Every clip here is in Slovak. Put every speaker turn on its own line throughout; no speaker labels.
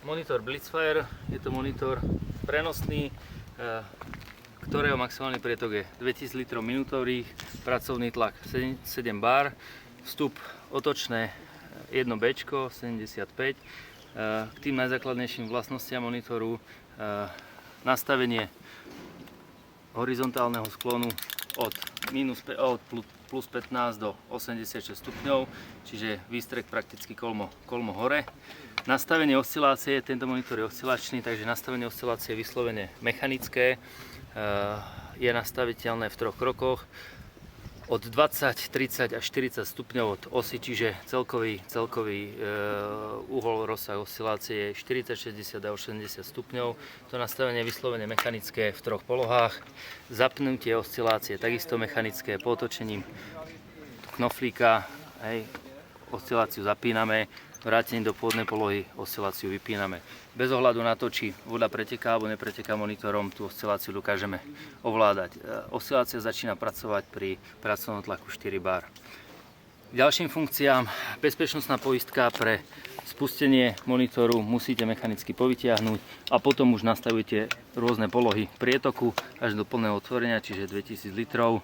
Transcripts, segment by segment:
monitor Blitzfire, je to monitor prenosný, ktorého maximálny prietok je 2000 litrov minútových, pracovný tlak 7 bar, vstup otočné 1B 75. K tým najzákladnejším vlastnostiam monitoru nastavenie horizontálneho sklonu od plus 15 do 86 stupňov, čiže výstrek prakticky kolmo hore. Nastavenie oscilácie, tento monitor je oscilačný, takže nastavenie oscilácie je vyslovene mechanické, je nastaviteľné v 3 krokoch od 20, 30 až 40 stupňov od osy, čiže celkový uhol, rozsah oscilácie je 40, 60 a 80 stupňov. To nastavenie je vyslovene mechanické v 3 polohách. Zapnutie oscilácie takisto mechanické, po otočením knoflíka, osciláciu zapíname, vrátenie do pôvodnej polohy, osciláciu vypíname. Bez ohľadu na to, či voda preteká alebo nepreteká monitorom, tú osciláciu dokážeme ovládať. Oscilácia začína pracovať pri pracovnom tlaku 4 bar. Ďalším funkciám, bezpečnostná poistka pre spustenie monitoru musíte mechanicky povytiahnuť a potom už nastavujete rôzne polohy prietoku až do plného otvorenia, čiže 2000 litrov.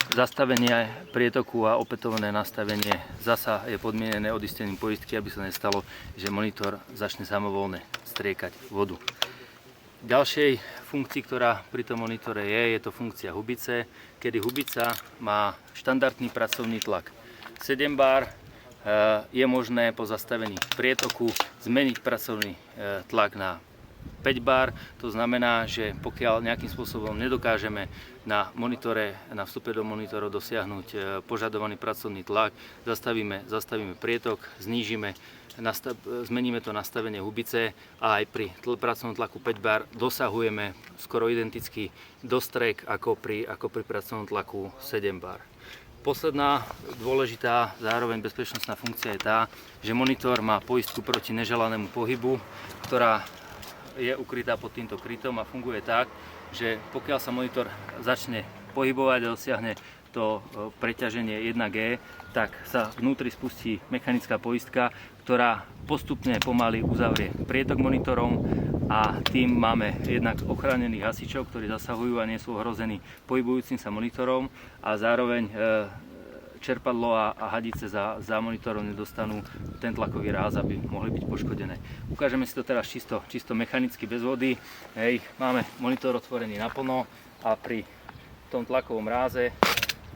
Zastavenie prietoku a opätovné nastavenie zasa je podmienené odistením poistky, aby sa nestalo, že monitor začne samovolne striekať vodu. Ďalšej funkcii, ktorá pri tom monitore je to funkcia hubice, kedy hubica má štandardný pracovný tlak 7 bar. Je možné po zastavení prietoku zmeniť pracovný tlak na 5 bar, to znamená, že pokiaľ nejakým spôsobom nedokážeme na vstupe do monitoru dosiahnuť požadovaný pracovný tlak, zastavíme prietok, zmeníme to nastavenie hubice a aj pri pracovnom tlaku 5 bar dosahujeme skoro identický dostrek ako pri pracovnom tlaku 7 bar. Posledná dôležitá, zároveň bezpečnostná funkcia je tá, že monitor má poistku proti neželanému pohybu, ktorá je ukrytá pod týmto krytom a funguje tak, že pokiaľ sa monitor začne pohybovať a dosiahne to preťaženie 1G, tak sa vnútri spustí mechanická poistka, ktorá postupne pomaly uzavrie prietok monitorom a tým máme jednak ochránených hasičov, ktorí zasahujú a nie sú ohrození pohybujúcim sa monitorom a zároveň čerpadlo a hadice za monitorom nedostanú ten tlakový ráz, aby mohli byť poškodené. Ukážeme si to teraz čisto mechanicky bez vody. Máme monitor otvorený naplno a pri tom tlakovom ráze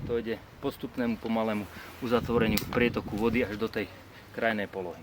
dojde postupnému pomalému uzatvoreniu prietoku vody až do tej krajnej polohy.